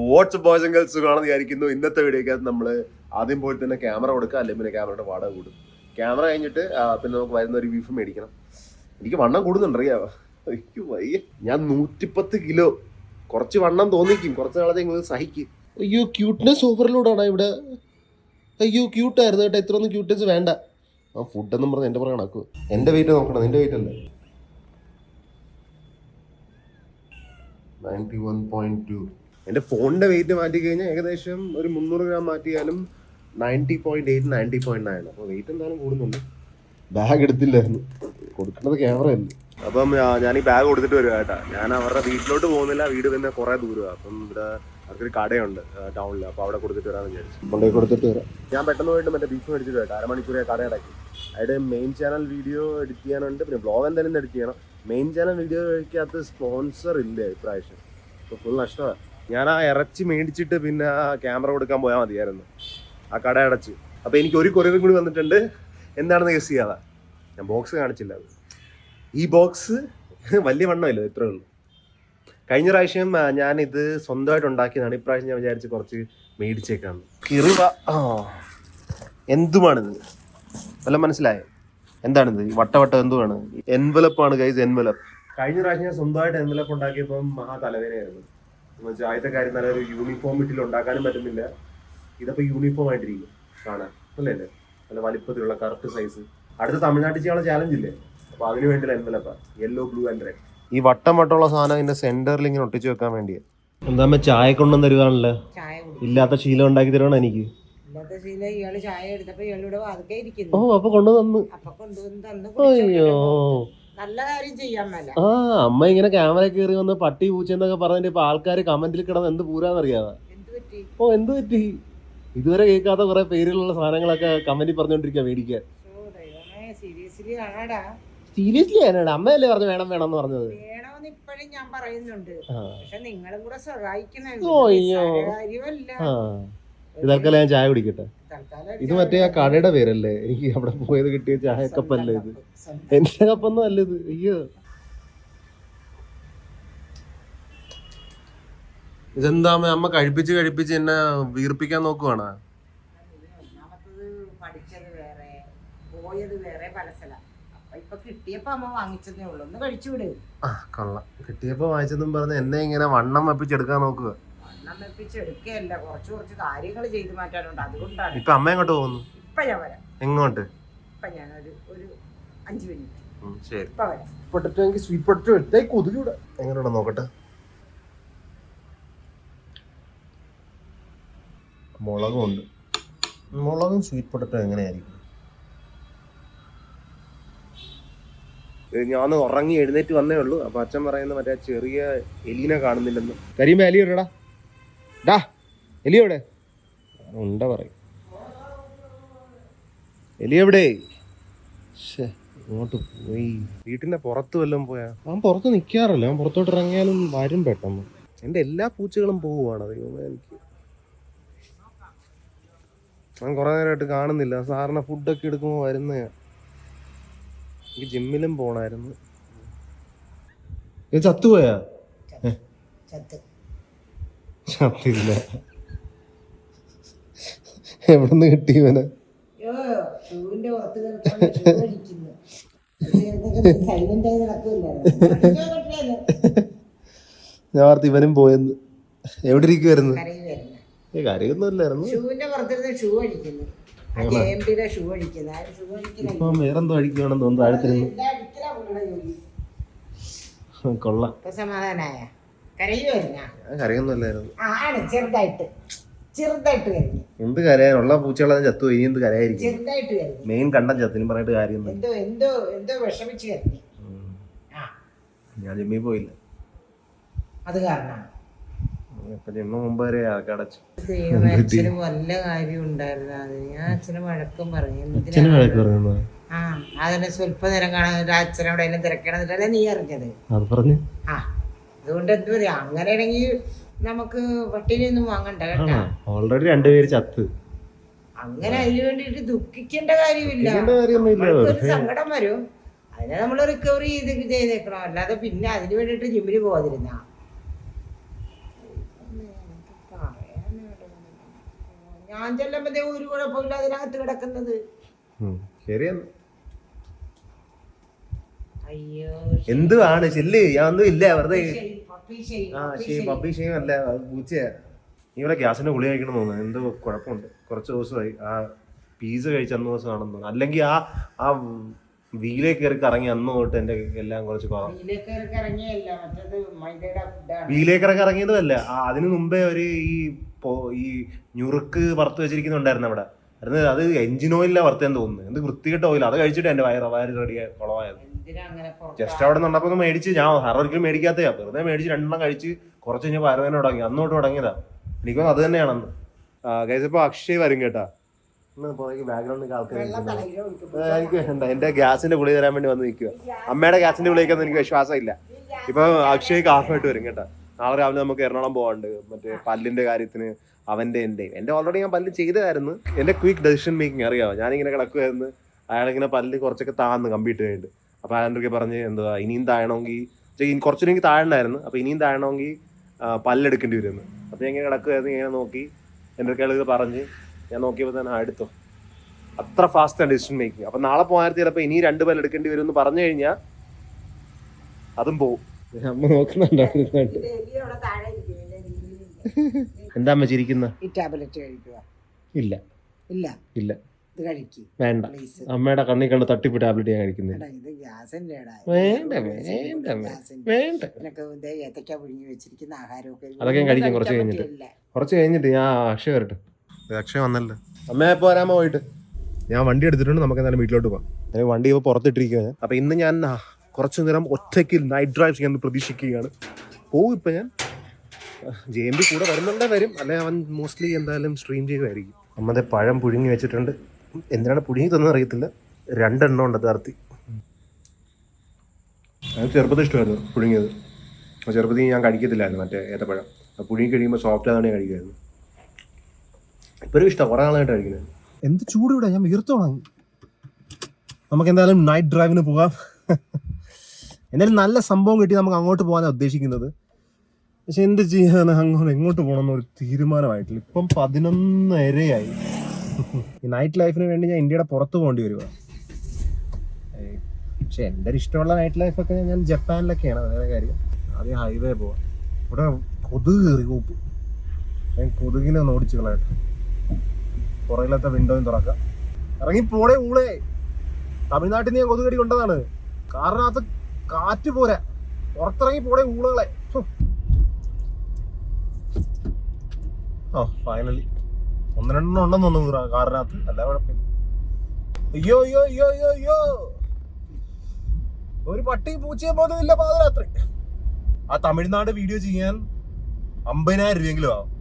WhatsApp boys and girls സുഖമാണെന്ന് വിചാരിക്കുന്നു. ഇന്നത്തെ വീഡിയോക്കകത്ത് നമ്മൾ ആദ്യം പോയിട്ട് തന്നെ ക്യാമറ കൊടുക്കുക, അല്ലെങ്കിൽ പിന്നെ ക്യാമറയുടെ വാടക കൂടും. ക്യാമറ കഴിഞ്ഞിട്ട് പിന്നെ നമുക്ക് വരുന്ന ഒരു ബീഫ് മേടിക്കണം. എനിക്ക് വണ്ണം കൂടുന്നുണ്ട് അറിയാവോ, എനിക്ക് വയ്യ. ഞാൻ 110 കിലോ. കുറച്ച് വണ്ണം തോന്നിക്കും, കുറച്ച് നാളത്തെ നിങ്ങൾ സഹിക്കും. അയ്യോ ക്യൂട്ട്നെസ് ഓവറിലൂടാണ് ഇവിടെ. അയ്യോ ക്യൂട്ടായിരുന്നു കേട്ടോ, ഇത്രയൊന്നും ക്യൂട്ട്നെസ് വേണ്ട. ആ ഫുഡെന്നും പറഞ്ഞ് എൻ്റെ പുറകെ നടക്കും. എൻ്റെ വെയിറ്റ് നോക്കണം, നിൻ്റെ വെയിറ്റ് അല്ലേ? 91.2. എൻ്റെ ഫോണിൻ്റെ വെയിറ്റ് മാറ്റി കഴിഞ്ഞാൽ ഏകദേശം ഒരു 300 ഗ്രാം മാറ്റിയാലും 90.8 90.9. അപ്പോൾ വെയിറ്റ് എന്തായാലും കൂടുന്നുണ്ട്. ബാഗ് എടുത്തില്ലായിരുന്നു, കൊടുക്കേണ്ടത് ക്യാമറ അല്ലേ. അപ്പം ഞാൻ ഈ ബാഗ് കൊടുത്തിട്ട് വരുക കേട്ടോ. ഞാൻ അവരുടെ വീട്ടിലോട്ട് പോകുന്നില്ല, വീട് പിന്നെ കുറേ ദൂരമാണ്. അപ്പം ഇവിടെ അവർക്കൊരു കടയുണ്ട് ടൗണിൽ, അപ്പോൾ അവിടെ കൊടുത്തിട്ട് വരാമെന്ന് വിചാരിച്ചു. കൊണ്ടുപോയി കൊടുത്തിട്ട് വരാം. ഞാൻ പെട്ടെന്ന് പോയിട്ട് മറ്റേ ബീഫ് മേടിച്ചിട്ട് കേട്ടോ. അരമണിക്കൂറെ കടയടക്കി. അതിൻ്റെ മെയിൻ ചാനൽ വീഡിയോ എഡിറ്റ് ചെയ്യാനുണ്ട്, പിന്നെ ബ്ലോഗ് എന്തായാലും എഡിറ്റ് ചെയ്യണം. മെയിൻ ചാനൽ വീഡിയോയ്ക്കകത്ത് സ്പോൺസർ ഇല്ല ഇപ്രാവശ്യം, ഇപ്പോൾ ഫുൾ നഷ്ടമാണ്. ഞാൻ ആ ഇറച്ചി മേടിച്ചിട്ട് പിന്നെ ആ ക്യാമറ കൊടുക്കാൻ പോയാൽ മതിയായിരുന്നു. ആ കട അടച്ചു. അപ്പോൾ എനിക്ക് ഒരു കൊറിയറും കൂടി വന്നിട്ടുണ്ട്. എന്താണെന്ന് ഗസ് ചെയ്യാതെ. ഞാൻ ബോക്സ് കാണിച്ചില്ല. അത് ഈ ബോക്സ് വലിയ വണ്ണമല്ലോ, ഇത്രേ ഉള്ളൂ. കഴിഞ്ഞ പ്രാവശ്യം ഞാനിത് സ്വന്തമായിട്ട് ഉണ്ടാക്കിയതാണ്. ഇപ്രാവശ്യം ഞാൻ വിചാരിച്ച് കുറച്ച് മേടിച്ചേക്കാണ്. കിറുവ എന്തുമാണിത് വല്ല മനസ്സിലായോ? എന്താണിത്? വട്ടവട്ടം എന്തുമാണ്? എൻവലപ്പാണ് ഗൈസ്, എൻവലപ്പ്. കഴിഞ്ഞ പ്രാവശ്യം ഞാൻ സ്വന്തമായിട്ട് എൻവലപ്പ് ഉണ്ടാക്കിയപ്പം മഹാ തലവേദനയായിരുന്നു. എന്ന് വെച്ചാൽ ആദ്യത്തെ കാര്യം നല്ലൊരു യൂണിഫോമിറ്റിൽ ഉണ്ടാക്കാനും പറ്റുന്നില്ല. ഇതപ്പോൾ യൂണിഫോം ആയിട്ടിരിക്കും കാണാൻ, അല്ലേ അല്ലേ? നല്ല വലിപ്പത്തിലുള്ള കറക്റ്റ് സൈസ്. അടുത്ത തമിഴ്നാട്ടിൽ ചെയ്യാനുള്ള ചാലഞ്ച് ഇല്ലേ, അപ്പോൾ അതിന് വേണ്ടിയുള്ള എൻവലപ്പാണ്. Yellow blue and red. ഈ വട്ടം വട്ടമുള്ള സാധനം ഇതിന്റെ സെന്ററിൽ ഇങ്ങനെ ഒട്ടിച്ചു വെക്കാൻ വേണ്ടിയാ. എന്താ ചായ കൊണ്ടുവന്ന് തരുവാണല്ലോ. ഇല്ലാത്ത ശീലം ഉണ്ടാക്കി തരുവാണ് എനിക്ക്. ഓ അപ്പൊ കൊണ്ടുവന്നു. അയ്യോ നല്ല കാര്യം ചെയ്യാൻ മേല. ആ അമ്മ ഇങ്ങനെ ക്യാമറ കയറി വന്ന് പട്ടി പൂച്ചെന്നൊക്കെ പറഞ്ഞിട്ട് ഇപ്പൊ ആൾക്കാര് കമന്റിൽ കിടന്ന് എന്ത് പൂരാന്നറിയാവാ. ഓ എന്ത് പറ്റി? ഇതുവരെ കേൾക്കാത്ത കുറെ പേരിലുള്ള സാധനങ്ങളൊക്കെ കമന്റിൽ പറഞ്ഞോണ്ടിരിക്കുക മേടിക്കാൻ. സീരിയസ്ലി ആണോ? അമ്മയല്ലേ പറഞ്ഞു വേണം വേണം എന്ന് പറഞ്ഞത്. വേണമെന്ന് ഇപ്പോഴും ഞാൻ പറയുന്നുണ്ട്, പക്ഷെ നിങ്ങളും കൂടെ സഹായിക്കണം. ഇതൊക്കെ ഞാൻ ചായ കുടിക്കട്ടെ. ഇത് മറ്റേ ആ കടയുടെ പേരല്ലേ? എനിക്ക് അവിടെ പോയത് കിട്ടിയ ചായ കപ്പല്ലേ ഇത്? എന്റെ കപ്പൊന്നും അല്ല ഇത്. അയ്യോ ഇതെന്താ അമ്മ കഴിപ്പിച്ച് കഴിപ്പിച്ച് എന്നെ വീർപ്പിക്കാൻ നോക്കുവാണ്. പഠിച്ചത് വേറെ, പോയത് വേറെ, പല സ്ഥലം. ഇപ്പൊ കിട്ടിയപ്പോ അമ്മ വാങ്ങിച്ചതേ ഉള്ളൂ, ഒന്ന് കഴിച്ചു വിട്. കൊള്ളാം, കിട്ടിയപ്പോ വാങ്ങിച്ചെന്നും പറഞ്ഞ് എന്നെ ഇങ്ങനെ വണ്ണം വെപ്പിച്ചെടുക്കാൻ നോക്കുക. വണ്ണം വെപ്പിച്ചെടുക്കല്ല, കുറച്ച് കുറച്ച് കാര്യങ്ങൾ ചെയ്തു മാറ്റാനുണ്ട്, അതുകൊണ്ടാണ്. ഇപ്പൊ അമ്മ എങ്ങോട്ട് പോകുന്നു? ഇപ്പൊ ഞാൻ വരാം. എങ്ങോട്ട്? ഇപ്പൊ ഞാൻ ഒരു 5 മിനിറ്റ്. ശരി, ഇപ്പൊ വരാം. പൊട്ടറ്റോ എനിക്ക് സ്വീറ്റ് പൊട്ടറ്റോ എടുത്തേക്ക് ഒതുകൂടെ. എങ്ങനെയുണ്ടോ നോക്കട്ടെ. മുളകും ഉണ്ട്. മുളകും സ്വീറ്റ് പൊട്ടറ്റോ എങ്ങനെയായിരിക്കും? ഞാൻ ഉറങ്ങി എഴുന്നേറ്റ് വന്നേ ഉള്ളൂ. അപ്പൊ അച്ഛൻ പറയുന്നത് മറ്റേ ചെറിയ എലീനെ കാണുന്നില്ലെന്ന്. കരിയുമ്പോ എലി എവിടെടാ? ഡാ എലി എവിടെ? ഉണ്ട പറയും. എലി എവിടെ? ഇങ്ങോട്ട് പോയി. വീട്ടിന്റെ പുറത്ത് വല്ലതും പോയാ? അവൻ പുറത്ത് നിൽക്കാറില്ല. അവൻ പുറത്തോട്ട് ഇറങ്ങിയാലും വരും പെട്ടെന്ന്. എൻ്റെ എല്ലാ പൂച്ചകളും പോവുകയാണ്. ദൈവമേ, എനിക്ക് ഞാൻ കുറെ നേരമായിട്ട് കാണുന്നില്ല. സാറിന് ഫുഡൊക്കെ എടുക്കുമ്പോൾ വരുന്നയാ. എനിക്ക് ജിമ്മിലും പോണായിരുന്നു. ഇത് ചത്തുപോയാ? ചത്തില്ല. എവിടുന്ന് കിട്ടി ഇവനെ? ഞാൻ ഓർത്ത് ഇവനും പോയെന്ന്. എവിടെ ഇരിക്കുവായിരുന്നു? കരയൊന്നുമില്ലായിരുന്നു. ഇപ്പം വേറെന്തോ അടിക്കുവാണെന്ന് തോന്നുന്നു. താഴത്തിരുന്ന് കൊള്ളാം. കരയൊന്നുമില്ലായിരുന്നു. എന്ത് കരയാനുള്ള പൂച്ചകളെ ചത്തു. ഇനി എന്ത് കരയായിരിക്കും? മെയിൻ കണ്ടം ചത്തിനും പറഞ്ഞിട്ട് കാര്യം. ഞാൻ ജിമ്മിൽ പോയില്ല, അത് കാരണം. ജിമ്മ മുമ്പ് വരെ അടച്ചു. അച്ഛന് വല്ല കാര്യം ഉണ്ടായിരുന്നു. ഞാൻ അച്ഛന് വഴക്കം പറഞ്ഞു. അതിനെ സ്വല്പ നേരം കാണാൻ അച്ഛനോട് അതിനെ തിരക്കണമെന്നിട്ടല്ലേ നീ അറിഞ്ഞത്? അതുകൊണ്ട് എന്ത് പറയാ, അങ്ങനെയാണെങ്കിൽ നമുക്ക് പട്ടിണിയൊന്നും വാങ്ങണ്ട കേട്ടാ. ഓൾറെഡി 2 പേര് ചത്ത്. അങ്ങനെ അതിന് വേണ്ടിട്ട് ദുഃഖിക്കേണ്ട കാര്യമില്ല. ഒരു സങ്കടം വരും, അതിനെ നമ്മൾ റിക്കവറി ചെയ്തേക്കണം. അല്ലാതെ പിന്നെ അതിന് വേണ്ടിട്ട് ജിമ്മിന് പോകാതിരുന്ന ഞാൻ ചെല്ലുമ്പോ ഒരു കുഴപ്പമില്ല അതിനകത്ത് കിടക്കുന്നത്. ശരിയെന്ന്. അയ്യോ എന്തുവാണ് ചെല്ല്, ഞാൻ ഒന്നും ഇല്ല വെറുതെ. പപ്പി പപ്പി ഷെയ്യും അല്ല, പൂച്ചയാ. നീ ഇവിടെ ഗ്യാസിന്റെ ഗുളി കഴിക്കണം തോന്നുന്നു. എന്തോ കുഴപ്പമുണ്ട്. കുറച്ച് ദിവസമായി ആ പീസ കഴിച്ച അന്ന് ദിവസം ആണെന്ന് തോന്നുന്നു. അല്ലെങ്കിൽ ആ വീലേ കയറി കറങ്ങി അന്ന് തൊട്ട് എന്റെ എല്ലാം കുറച്ച് കുറവ്. വീലേക്കറൊക്കെ ഇറങ്ങിയതുമല്ല, അതിനു മുമ്പേ ഒരു ഈ ഞുറുക്ക് വറുത്ത് വെച്ചിരിക്കുന്നുണ്ടായിരുന്നു അവിടെ. അത് എഞ്ചിൻ ഓയിലാണ് വറുത്തേന്ന് തോന്നുന്നു. എന്ത് വൃത്തികെട്ട ഓയിൽ. അത് കഴിച്ചിട്ട് എന്റെ വയറ് റെഡി കുളമായത്. ജസ്റ്റ് അവിടെ നിന്നപ്പോ മേടിച്ച്, ഞാൻ ഒരിക്കലും മേടിക്കാത്തയാ, വെറുതെ മേടിച്ച് 2 എണ്ണം കഴിച്ച് കുറച്ച് കഴിഞ്ഞാൽ വയറുവേദന തുടങ്ങി. അന്നോട്ട് തുടങ്ങിയതാ. എനിക്കൊന്നും അത് തന്നെയാണെന്ന്. ഇപ്പൊ അക്ഷയ് വരും കേട്ടാ. ബാക്ക്ഗ്രൗണ്ടിൽ ആൾക്കാർ എനിക്ക് വേണ്ട. എന്റെ ഗ്യാസിന്റെ ഗുളി തരാൻ വേണ്ടി വന്ന് നിൽക്കുക. അമ്മയുടെ ഗ്യാസിന്റെ ഗുളിയൊക്കെ എനിക്ക് വിശ്വാസമില്ല. ഇപ്പൊ അക്ഷയ് കാഫായിട്ട് വരും കേട്ടാ. നാളെ രാവിലെ നമുക്ക് എറണാകുളം പോകാണ്ട്, മറ്റേ പല്ലിന്റെ കാര്യത്തിന്. എന്റെ ഓൾറെഡി ഞാൻ പല്ല് ചെയ്തതായിരുന്നു. എന്റെ ക്വിക്ക് ഡെസിഷൻ മേക്കിംഗ് അറിയാമോ. ഞാനിങ്ങനെ കിടക്കുമായിരുന്നു, അയാളിങ്ങനെ പല്ല് കുറച്ചൊക്കെ താന്ന് കമ്പിട്ട് കഴിഞ്ഞിട്ട്. അപ്പൊ അയാളൊക്കെ പറഞ്ഞ് എന്തുവാ ഇനിയും താഴണമെങ്കിൽ, കുറച്ചുകൂടി എനിക്ക് താഴണ്ടായിരുന്നു, അപ്പൊ ഇനിയും താഴണമെങ്കിൽ പല്ലെടുക്കേണ്ടി വരുമെന്ന്. അപ്പൊ ഞാൻ ഇങ്ങനെ കിടക്കുമായിരുന്നു, ഇങ്ങനെ നോക്കി എൻ്റെ അടുക്കള പറഞ്ഞ് ഞാൻ നോക്കിയപ്പോൾ തന്നെ എടുത്തോ. അത്ര ഫാസ്റ്റാണ് ഡിസിഷൻ മേക്കിംഗ്. അപ്പൊ നാളെ പോകാൻ ചിലപ്പോൾ ഇനി 2 പല്ല് എടുക്കേണ്ടി വരും എന്ന് പറഞ്ഞു കഴിഞ്ഞാൽ അതും പോവും. അമ്മ നോക്കുന്നുണ്ടായിരുന്നു. എന്താ അമ്മ ചിരിക്കുന്ന? ഇല്ല ഇല്ല ഇല്ല, വേണ്ട. അമ്മയുടെ കണ്ണിൽ കണ്ട് തട്ടിപ്പ് ടാബ്ലറ്റ് ഞാൻ കഴിക്കുന്നില്ല. വേണ്ട വേണ്ട വേണ്ട. അതൊക്കെ ഞാൻ കഴിക്കാം കുറച്ച് കഴിഞ്ഞിട്ട്. ഞാൻ അക്ഷയ വരട്ടെ. അക്ഷയ വന്നല്ലോ. അമ്മ എപ്പോ വരാമോ പോയിട്ട്? ഞാൻ വണ്ടി എടുത്തിട്ടുണ്ട്, നമുക്ക് എന്തായാലും വീട്ടിലോട്ട് പോകാം. വണ്ടി ഇപ്പോൾ പുറത്തിട്ടിരിക്കുക. അപ്പൊ ഇന്ന് ഞാൻ കുറച്ചു നേരം ഒറ്റയ്ക്ക് നൈറ്റ് ഡ്രൈവ് ചെയ്യാൻ പ്രതീക്ഷിക്കുകയാണ്. പോകും ഇപ്പൊ ഞാൻ. JMB കൂടെ വരും, അല്ലെ അവൻ മോസ്റ്റ്ലി എന്തായാലും സ്ട്രീം ചെയ്യുമായിരിക്കും. അമ്മതെ പഴം പുഴുങ്ങി വെച്ചിട്ടുണ്ട്. എന്തിനാണ് പുഴുങ്ങി തന്നത് അറിയത്തില്ല. 2 എണ്ണം ഉണ്ട് തർത്തി. അത് ചെറുപ്പത്തിൽ ഇഷ്ടമായിരുന്നു പുഴുങ്ങിയത്. ചെറുപ്പത്തിൽ ഞാൻ കഴിക്കത്തില്ലായിരുന്നു മറ്റേ ഏത്തപ്പഴം. പുഴുങ്ങി കഴിയുമ്പോൾ സോഫ്റ്റ് ആയതാണ് ഞാൻ കഴിക്കുമായിരുന്നു. ഇപ്പോഴും ഇഷ്ടം, കുറേ നാളായിട്ട് കഴിക്കുന്നത്. എന്ത് ചൂട് ഇവിടെ, ഞാൻ വീർത്തു തുടങ്ങി. നമുക്ക് എന്തായാലും നൈറ്റ് ഡ്രൈവിന് പോകാം. എന്തായാലും നല്ല സംഭവം കിട്ടി. നമുക്ക് അങ്ങോട്ട് പോകാനാണ് ഉദ്ദേശിക്കുന്നത്. പക്ഷെ എന്ത് ചെയ്യാൻ, എങ്ങോട്ട് പോകണമെന്നൊരു തീരുമാനമായിട്ടില്ല. ഇപ്പം 11:30 ഈ നൈറ്റ് ലൈഫിന് വേണ്ടി ഞാൻ ഇന്ത്യയുടെ പുറത്ത് പോകേണ്ടി വരുക. പക്ഷെ എൻ്റെ ഒരു ഇഷ്ടമുള്ള നൈറ്റ് ലൈഫൊക്കെ ഞാൻ ജപ്പാനിലൊക്കെയാണ്. വേറെ കാര്യം, ആദ്യം ഹൈവേ പോവാം. ഇവിടെ കൊതുക് കയറി കൂപ്പ്. ഞാൻ കൊതുകിനെ ഒന്ന് ഓടിച്ച് കളയട്ടെ. പുറകിലത്തെ വിൻഡോയും തുറക്കാം. ഇറങ്ങി പോടേ ഊളേ. തമിഴ്നാട്ടിൽ നിന്ന് ഞാൻ കൊതുകടി കൊണ്ടതാണ്. കാറിനകത്ത് കാറ്റ് പോരാ. പുറത്തിറങ്ങി പോടേ ഊളകളെ. ഫൈനലി 1-2 ഉണ്ടെന്ന് തോന്നുന്നു കാറിനകത്ത്. അല്ല കുഴപ്പമില്ല. അയ്യോ അയ്യോ അയ്യോ അയ്യോ അയ്യോ, ഒരു പട്ടി പൂച്ചയെ പോകുന്നില്ല പാതിരാത്രി. ആ തമിഴ്നാട് വീഡിയോ ചെയ്യാൻ 50,000 രൂപയെങ്കിലും ആവും.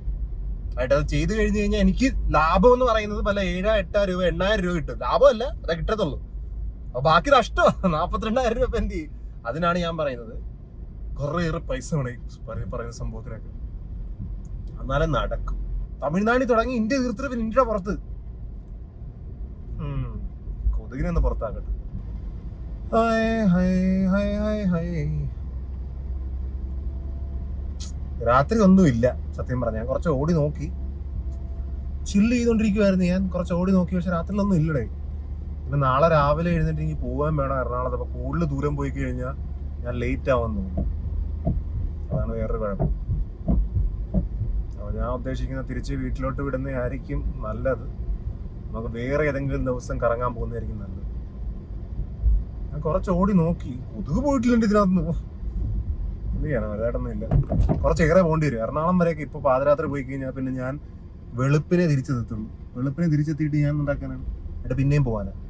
ആയിട്ട് അത് ചെയ്ത് കഴിഞ്ഞ് കഴിഞ്ഞാൽ എനിക്ക് ലാഭം എന്ന് പറയുന്നത് പല 7-8 രൂപ 8,000 രൂപ കിട്ടും. ലാഭമല്ല, അതാ കിട്ടത്തുള്ളൂ. അപ്പൊ ബാക്കി നഷ്ടം 42,000 രൂപ എന്ത് ചെയ്യും? അതിനാണ് ഞാൻ പറയുന്നത് കുറേയേറെ പൈസ പറയുന്ന സംഭവത്തിനൊക്കെ. എന്നാലും നടക്കും. തമിഴ്നാട്ടിൽ തുടങ്ങി ഇന്ത്യ തീർത്തിട്ട് പിന്നെ ഇന്ത്യയുടെ പുറത്ത്. കൊതുകിനെ ഒന്ന് പുറത്താക്കട്ടെ. രാത്രി ഒന്നുമില്ല സത്യം പറഞ്ഞ. ഞാൻ കുറച്ച് ഓടി നോക്കി, ചില്ല് ചെയ്തോണ്ടിരിക്കുവായിരുന്നു ഞാൻ. കുറച്ച് ഓടി നോക്കി, പക്ഷെ രാത്രിയിലൊന്നും ഇല്ലടേ. പിന്നെ നാളെ രാവിലെ എഴുന്നേറ്റ് എനിക്ക് പോകാൻ വേണം എറണാകുളത്ത്. അപ്പൊ കൂടുതൽ ദൂരം പോയി കഴിഞ്ഞാൽ ഞാൻ ലേറ്റ് ആവുമെന്ന് തോന്നുന്നു. അതാണ് വേറൊരു കുഴപ്പം. അപ്പോൾ ഞാൻ ഉദ്ദേശിക്കുന്ന തിരിച്ച് വീട്ടിലോട്ട് വിടുന്നതായിരിക്കും നല്ലത്. നമുക്ക് വേറെ ഏതെങ്കിലും ദിവസം കറങ്ങാൻ പോകുന്നതായിരിക്കും നല്ലത്. ഞാൻ കുറച്ച് ഓടി നോക്കി, കൊതുക് പോയിട്ടില്ല ഇതിനകത്ത്. എന്ത് ചെയ്യാനാ, വലുതായിട്ടൊന്നും ഇല്ല. കുറച്ചേറെ പോകേണ്ടി വരും. എറണാകുളം വരെയൊക്കെ ഇപ്പോൾ പാതിരാത്രി പോയി കഴിഞ്ഞാൽ പിന്നെ ഞാൻ വെളുപ്പിനെ തിരിച്ചെത്തുള്ളൂ. വെളുപ്പിനെ തിരിച്ചെത്തിയിട്ട് ഞാൻ ഉണ്ടാക്കാനാണ് എന്നിട്ട് പിന്നെയും പോകാനാണ്.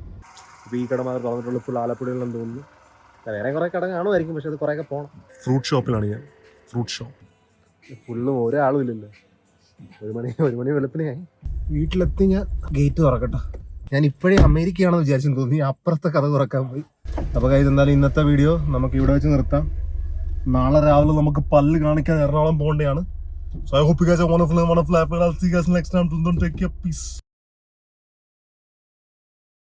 ഇപ്പോൾ ഈ കട മാത്രം പറഞ്ഞിട്ടുള്ള ഫുൾ ആലപ്പുഴയിലെന്ന് തോന്നുന്നു. വേറെ കുറേ കട കാണുമായിരിക്കും, പക്ഷെ അത് കുറേയൊക്കെ പോകണം. ഫ്രൂട്ട് ഷോപ്പിലാണ് ഞാൻ. ഫ്രൂട്ട് ഷോപ്പ് ഫുള്ളും ഒരാളും ഇല്ലല്ലോ. 1 മണി വെളുപ്പിനെയായി. വീട്ടിലെത്തി ഞാൻ ഗേറ്റ് തുറക്കട്ടെ. ഞാൻ ഇപ്പോഴേ അമേരിക്കയാണെന്ന് വിചാരിച്ചെന്ന് തോന്നി. അപ്പുറത്തെ കഥ തുറക്കാൻ പോയി. അപ്പോൾ കൈ എന്തായാലും ഇന്നത്തെ വീഡിയോ നമുക്ക് ഇവിടെ വെച്ച് നിർത്താം. നാളെ രാവിലെ നമുക്ക് പല്ല് കാണിക്കാൻ എറണാകുളം പോകേണ്ടതാണ്. So I hope you guys are wonderful. I'll see you guys next time. Don't take care. Peace.